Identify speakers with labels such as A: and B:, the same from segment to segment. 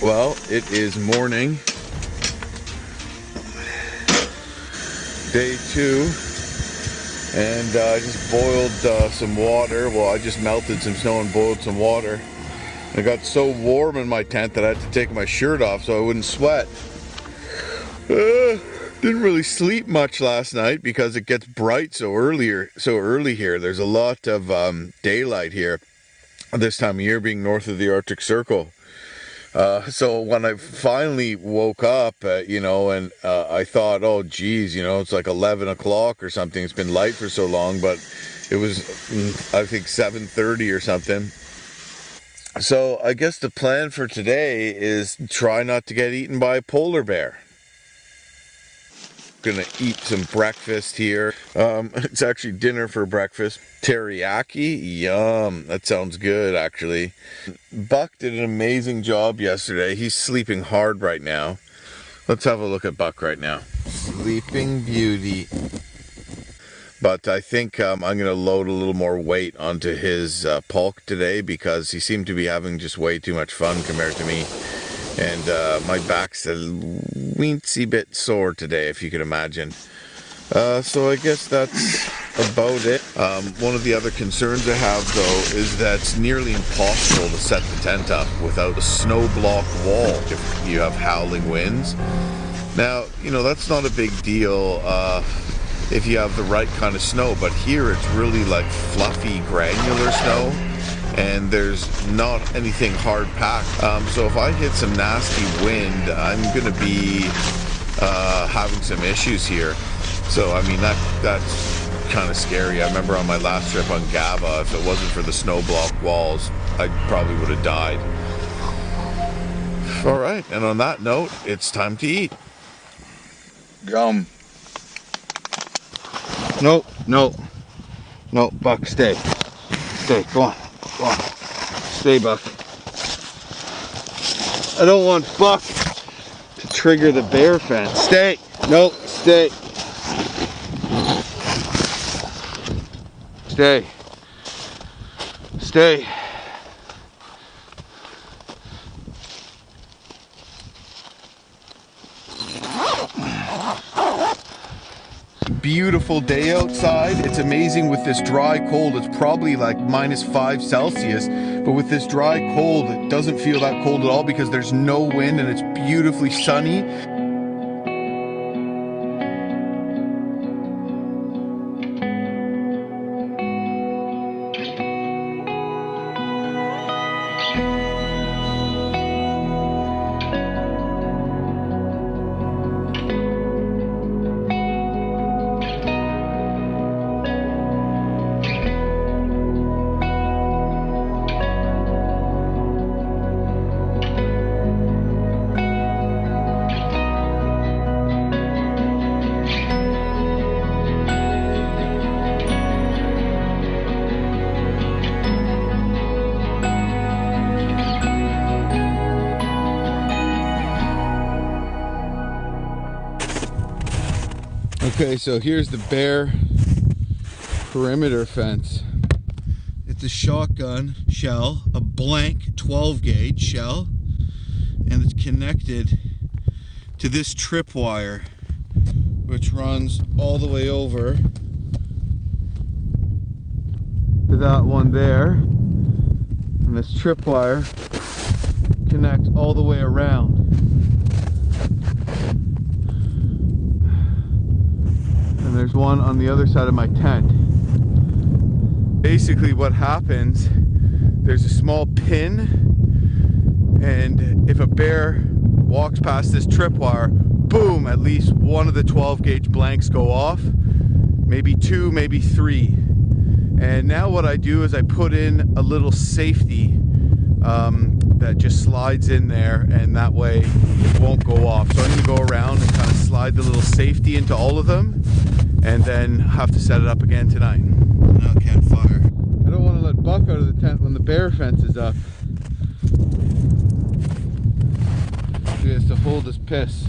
A: Well, it is morning, day 2, and I just boiled some water. Well, I just melted some snow and boiled some water. It got so warm in my tent that I had to take my shirt off so I wouldn't sweat. Didn't really sleep much last night because it gets bright so early here. There's a lot of daylight here this time of year, being north of the Arctic Circle. So when I finally woke up, and I thought, oh geez, it's like 11 o'clock or something. It's been light for so long, but it was, I think 7:30 or something. So I guess the plan for today is try not to get eaten by a polar bear. Gonna eat some breakfast here. It's actually dinner for breakfast. Teriyaki, yum. That sounds good, actually. Buck did an amazing job yesterday. He's sleeping hard right now. Let's have a look at Buck right now. Sleeping beauty. But I think I'm gonna load a little more weight onto his pulk today because he seemed to be having just way too much fun compared to me. And my back's a weensy bit sore today, if you can imagine. So I guess that's about it. One of the other concerns I have, though, is that it's nearly impossible to set the tent up without a snow block wall if you have howling winds. Now, that's not a big deal if you have the right kind of snow, but here it's really like fluffy, granular snow. And there's not anything hard packed. So if I hit some nasty wind, I'm going to be having some issues here. So, I mean, that's kind of scary. I remember on my last trip on Gava, if it wasn't for the snow block walls, I probably would have died. All right, and on that note, it's time to eat.
B: Gum. No, Buck, stay. Stay, go on. Go on. Stay, Buck. I don't want Buck to trigger the bear fence. Stay. No, stay. Stay. Stay.
A: Beautiful day outside. It's amazing with this dry cold. It's probably like -5 Celsius, but with this dry cold, it doesn't feel that cold at all because there's no wind and it's beautifully sunny. Okay, so here's the bear perimeter fence. It's a shotgun shell, a blank 12 gauge shell, and it's connected to this tripwire, which runs all the way over to that one there. And this tripwire connects all the way around. And there's one on the other side of my tent. Basically what happens, there's a small pin, and if a bear walks past this tripwire, boom, at least one of the 12 gauge blanks go off, maybe 2, maybe 3. And now what I do is I put in a little safety that just slides in there, and that way it won't go off. So I'm going to go around and kind of slide the little safety into all of them, and then have to set it up again tonight. Now it can't fire. I don't want to let Buck out of the tent when the bear fence is up. He has to hold his piss.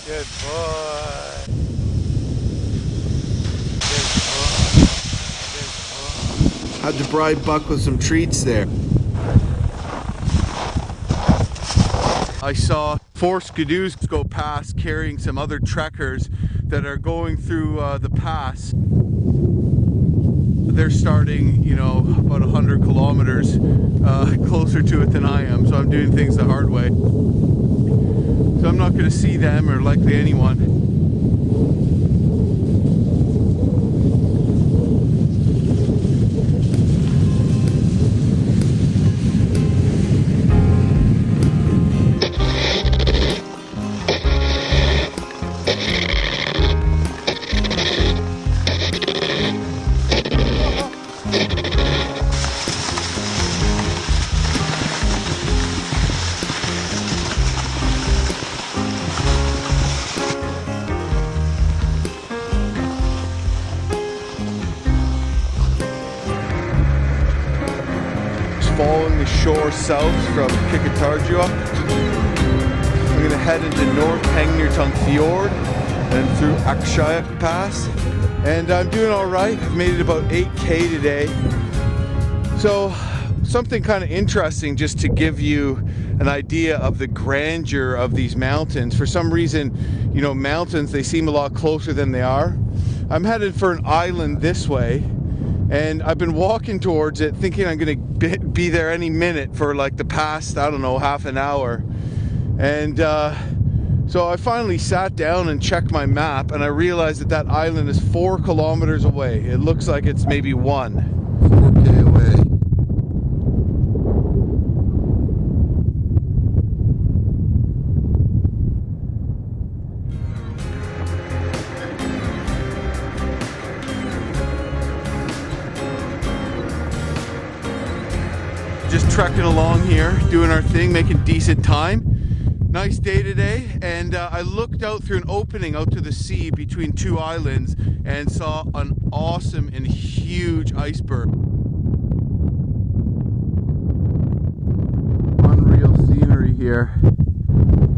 B: Good boy.
A: Had to bribe Buck with some treats there. I saw 4 skidoos go past carrying some other trekkers that are going through the pass. They're starting, you know, about 100 kilometers closer to it than I am, so I'm doing things the hard way. So I'm not going to see them or likely anyone. shore south from Kikatarjua. I'm gonna head into North Hangnertung Fjord and through Akshayuk Pass. And I'm doing all right. I've made it about 8K today. So something kind of interesting just to give you an idea of the grandeur of these mountains. For some reason, you know, mountains, they seem a lot closer than they are. I'm headed for an island this way, and I've been walking towards it thinking I'm gonna be there any minute for like the past, I don't know, half an hour. And so I finally sat down and checked my map, and I realized that that island is 4 kilometers away. It looks like it's maybe 4K away. Just trekking along here, doing our thing, making decent time. Nice day today, and I looked out through an opening out to the sea between 2 islands and saw an awesome and huge iceberg. Unreal scenery here.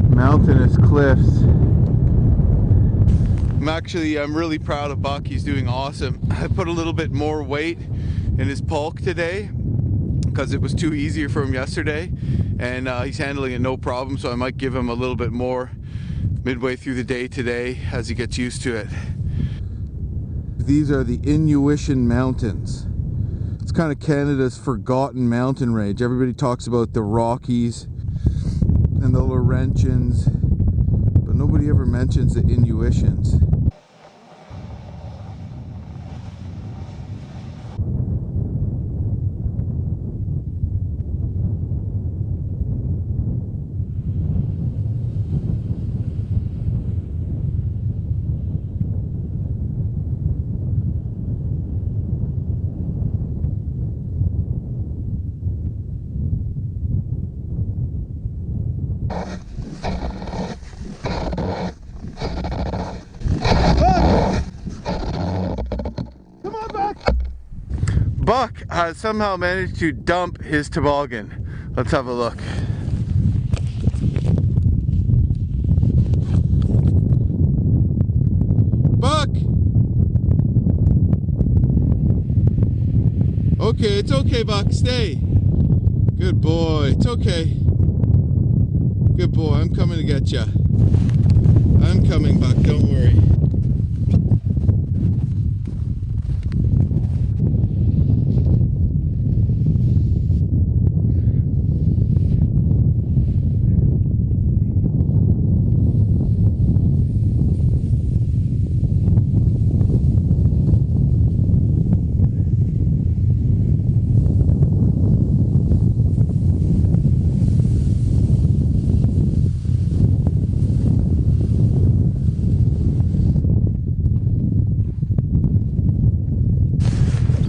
A: Mountainous cliffs. I'm really proud of Buck. He's doing awesome. I put a little bit more weight in his pulk today because it was too easy for him yesterday, and he's handling it no problem, so I might give him a little bit more midway through the day today as he gets used to it. These are the Inuit Mountains. It's kind of Canada's forgotten mountain range. Everybody talks about the Rockies and the Laurentians, but nobody ever mentions the Inuits. Buck has somehow managed to dump his toboggan. Let's have a look. Buck! Okay, it's okay, Buck. Stay. Good boy. It's okay. Good boy. I'm coming to get you. I'm coming, Buck. Don't worry.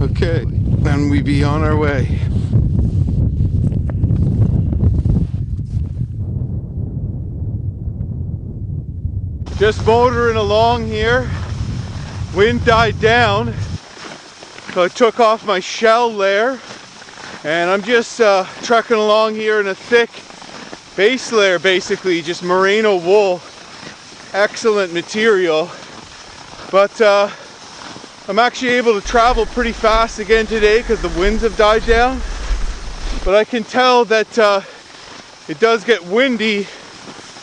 A: Okay, and we be on our way. Just motoring along here. Wind died down, so I took off my shell layer, and I'm just trekking along here in a thick base layer, basically just merino wool. Excellent material, but I'm actually able to travel pretty fast again today because the winds have died down. But I can tell that it does get windy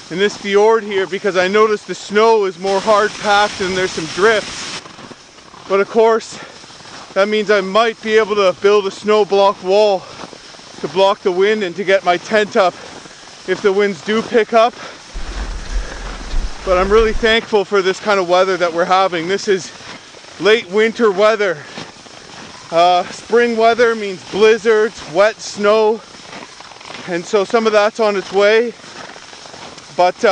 A: in this fjord here because I noticed the snow is more hard packed and there's some drifts. But of course, that means I might be able to build a snow block wall to block the wind and to get my tent up if the winds do pick up. But I'm really thankful for this kind of weather that we're having. This is late winter weather. Spring weather means blizzards, wet snow, and so some of that's on its way. But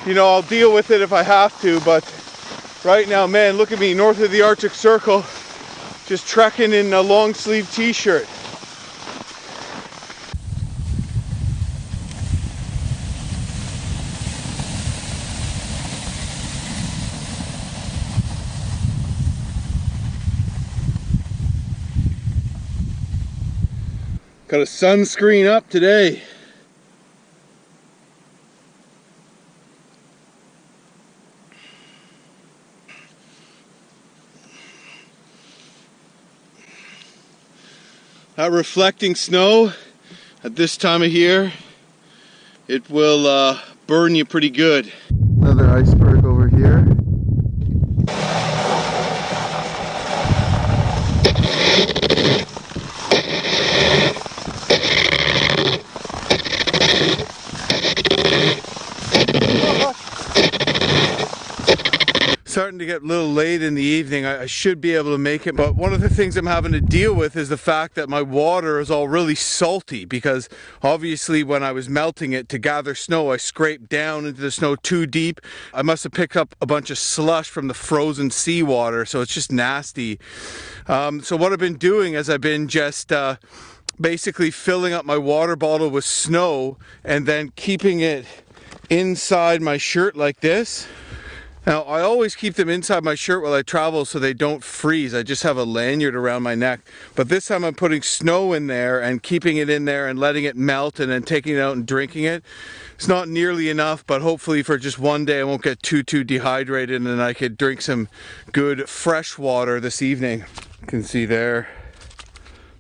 A: you know, I'll deal with it if I have to. But right now, man, look at me, north of the Arctic Circle, just trekking in a long sleeve t-shirt.
B: Got a sunscreen up today. That reflecting snow at this time of year, it will burn you pretty good. Another iceberg over here. Starting to get a little late in the evening. I should be able to make it, but one of the things I'm having to deal with is the fact that my water is all really salty, because obviously when I was melting it to gather snow, I scraped down into the snow too deep. I must have picked up a bunch of slush from the frozen seawater, so it's just nasty. So what I've been doing is I've been just basically filling up my water bottle with snow and then keeping it inside my shirt like this. Now, I always keep them inside my shirt while I travel so they don't freeze. I just have a lanyard around my neck. But this time I'm putting snow in there and keeping it in there and letting it melt and then taking it out and drinking it. It's not nearly enough, but hopefully for just one day I won't get too dehydrated and then I could drink some good fresh water this evening. You can see there,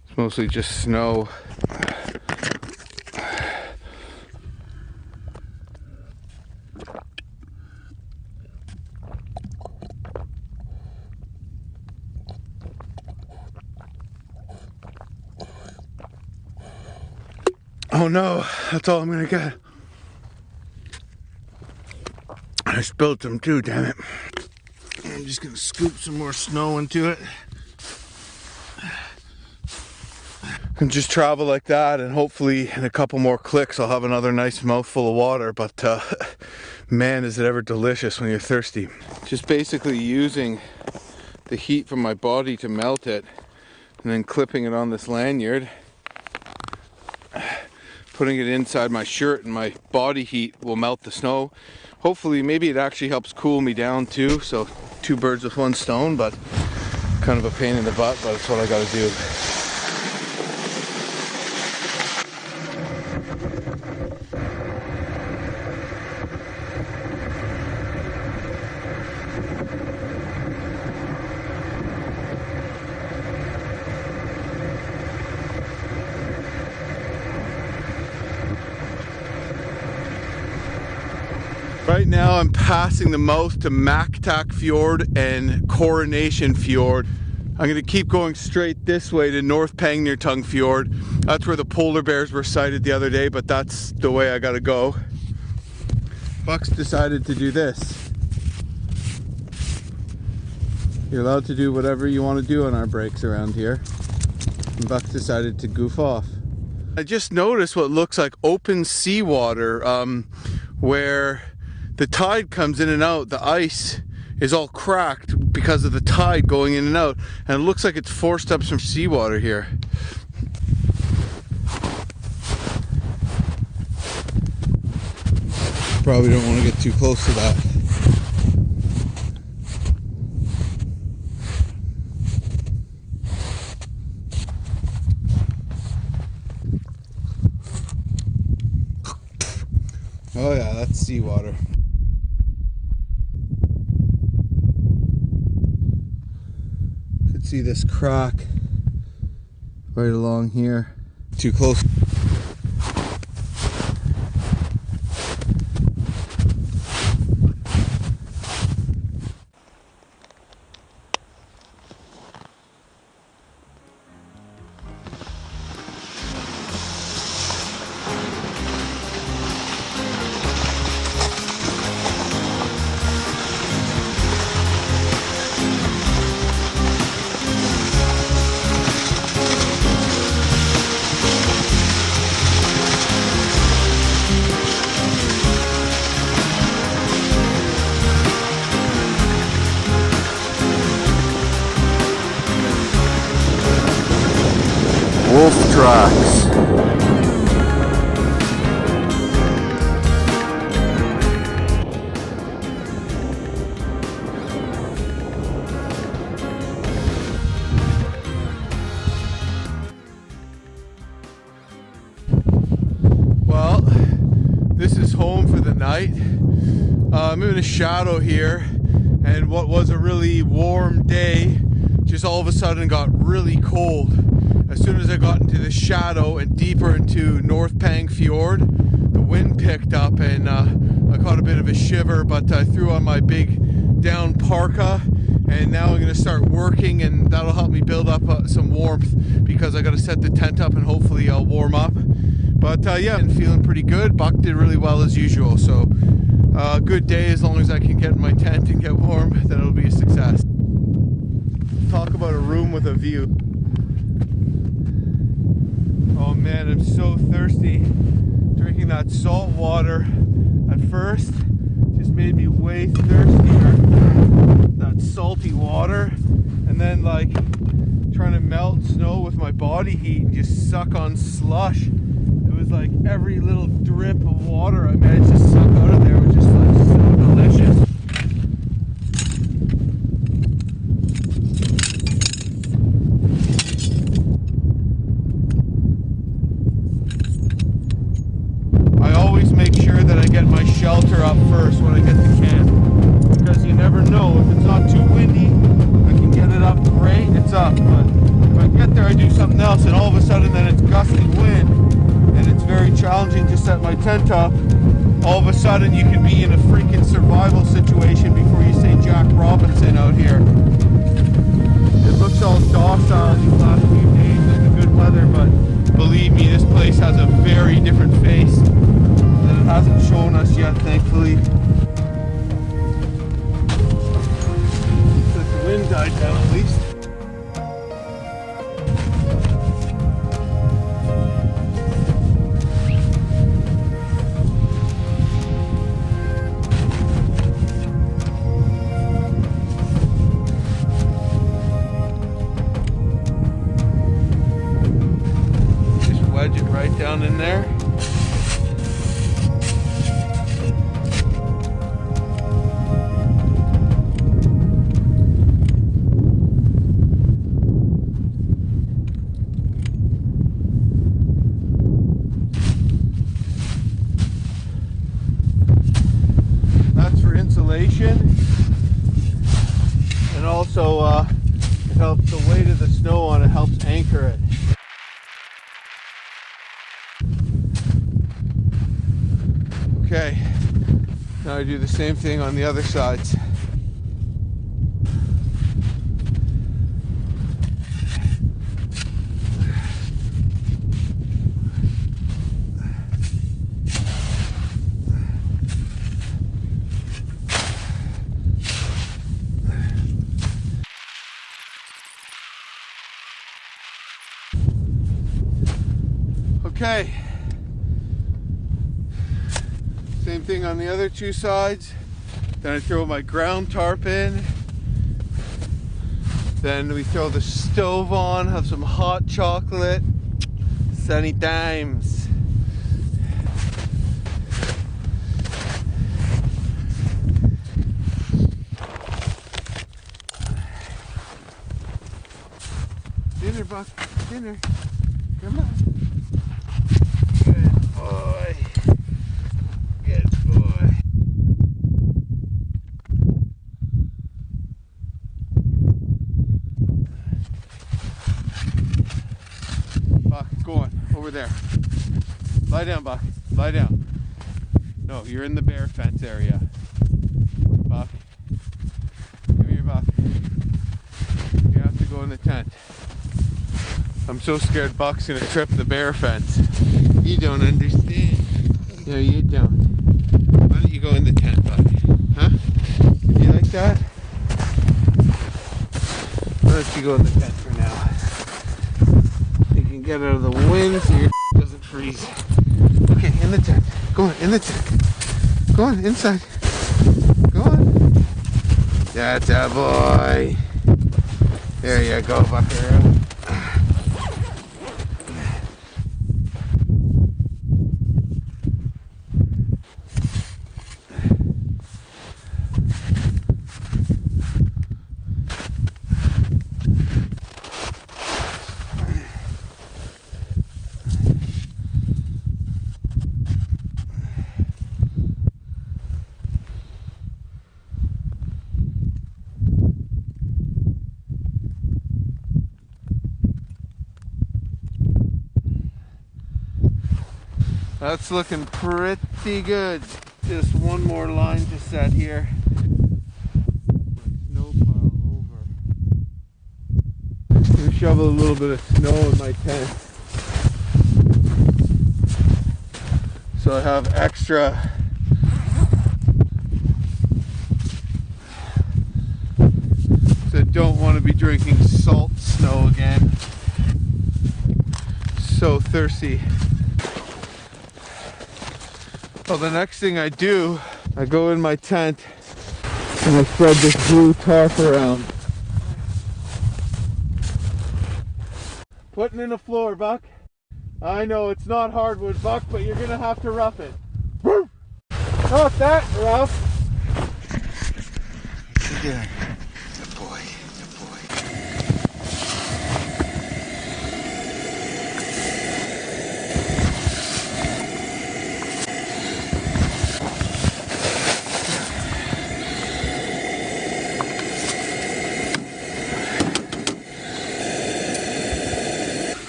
B: it's mostly just snow. Oh no, that's all I'm gonna get. I spilled some too, damn it. I'm just gonna scoop some more snow into it. And just travel like that, and hopefully in a couple more clicks I'll have another nice mouthful of water, but man, is it ever delicious when you're thirsty. Just basically using the heat from my body to melt it, and then clipping it on this lanyard, putting it inside my shirt, and my body heat will melt the snow. Hopefully, maybe it actually helps cool me down too, so two birds with one stone, but kind of a pain in the butt, but it's what I gotta do. Right now I'm passing the mouth to Maktak Fjord and Coronation Fjord. I'm going to keep going straight this way to North Pangnirtung Fjord. That's where the polar bears were sighted the other day, but that's the way I got to go. Buck's decided to do this. You're allowed to do whatever you want to do on our breaks around here. And Buck decided to goof off. I just noticed what looks like open seawater where the tide comes in and out. The ice is all cracked because of the tide going in and out, and it looks like it's forced up some seawater here. Probably don't want to get too close to that. Oh yeah, that's seawater. See this crack right along here. Too close. night. I'm in a shadow here, and what was a really warm day just all of a sudden got really cold. As soon as I got into the shadow and deeper into North Pang Fjord, the wind picked up and I caught a bit of a shiver, but I threw on my big down parka, and now I'm going to start working, and that'll help me build up some warmth because I got to set the tent up and hopefully I'll warm up. But yeah, I'm feeling pretty good. Buck did really well as usual, so good day. As long as I can get in my tent and get warm, then it'll be a success. Talk about a room with a view. Oh man, I'm so thirsty. Drinking that salt water at first just made me way thirstier. That salty water, and then like trying to melt snow with my body heat and just suck on slush. It was like every little drip of water I managed to suck out of there was just like so delicious. I always make sure that I get my shelter up first when I get to camp, because you never know. If it's not too windy, I can get it up great, it's up. But if I get there, I do something else, and all of a sudden then it's gusting wind, and it's very challenging to set my tent up. All of a sudden you could be in a freaking survival situation before you say Jack Robinson out here. It looks all docile these last few days with the good weather, but believe me, this place has a very different face that it hasn't shown us yet, thankfully. The wind died down at least. Wedge it right down in there. That's for insulation, and also it helps the weight of the snow on it helps anchor it. Okay, now I do the same thing on the other sides. Okay. Same thing on the other two sides. Then I throw my ground tarp in. Then we throw the stove on, have some hot chocolate. Sunny times. Dinner, Buck. Dinner. Come on. Good boy. Good boy. Buck, go on. Over there. Lie down, Buck. Lie down. No, you're in the bear fence area. Buck. Give me your Buck. You have to go in the tent. I'm so scared Buck's gonna trip the bear fence. You don't understand. No, you don't. Why don't you go in the tent, Buck? Huh? You like that? Why don't you go in the tent for now? You can get out of the wind so your doesn't freeze. Okay, in the tent. Go on, in the tent. Go on, inside. Go on. That's a boy. There you go, Buckaroo. That's looking pretty good. Just one more line to set here. Snow pile over. I'm gonna shovel a little bit of snow in my tent, so I have extra. So I don't want to be drinking salt snow again. So thirsty. Well, the next thing I do, I go in my tent and I spread this blue tarp around. Putting in the floor, Buck. I know it's not hardwood, Buck, but you're gonna have to rough it. Not that rough.
C: Yeah. Good boy. Good boy.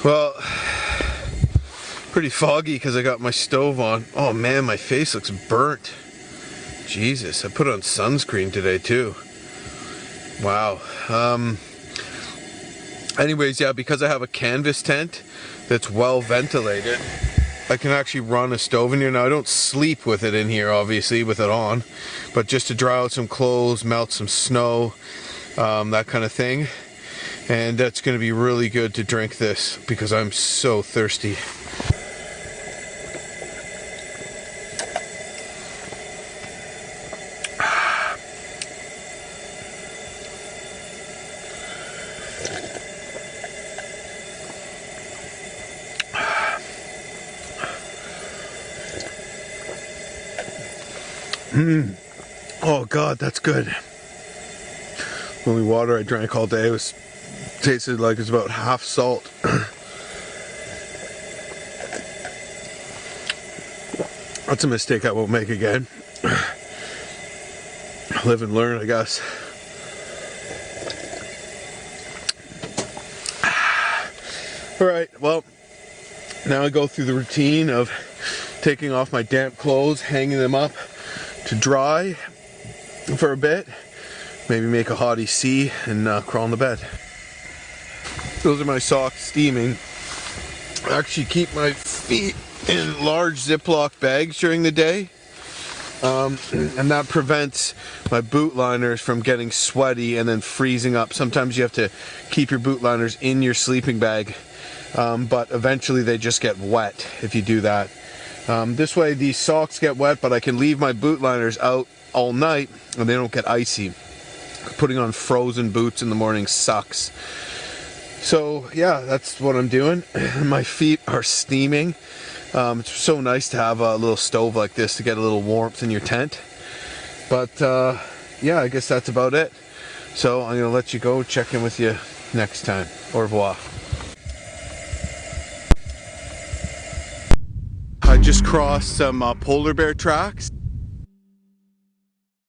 B: Well, pretty foggy because I got my stove on. Oh man, my face looks burnt. Jesus, I put on sunscreen today too. Wow. Anyways, yeah, because I have a canvas tent that's well ventilated, I can actually run a stove in here. Now I don't sleep with it in here, obviously, with it on, but just to dry out some clothes, melt some snow, that kind of thing. And that's going to be really good to drink this because I'm so thirsty. Oh God, that's good. The only water I drank all day tasted like it's about half salt. That's a mistake I won't make again. Live and learn, I guess. Alright, well, now I go through the routine of taking off my damp clothes, hanging them up to dry for a bit, maybe make a hot EC and crawl in the bed. Those are my socks steaming. I actually keep my feet in large Ziploc bags during the day, and that prevents my boot liners from getting sweaty and then freezing up. Sometimes you have to keep your boot liners in your sleeping bag, but eventually they just get wet if you do that. This way these socks get wet, but I can leave my boot liners out all night and they don't get icy. Putting on frozen boots in the morning sucks. So yeah, that's what I'm doing. My feet are steaming. It's so nice to have a little stove like this to get a little warmth in your tent. But yeah, I guess that's about it. So I'm gonna let you go. Check in with you next time. Au revoir. I just crossed some polar bear tracks.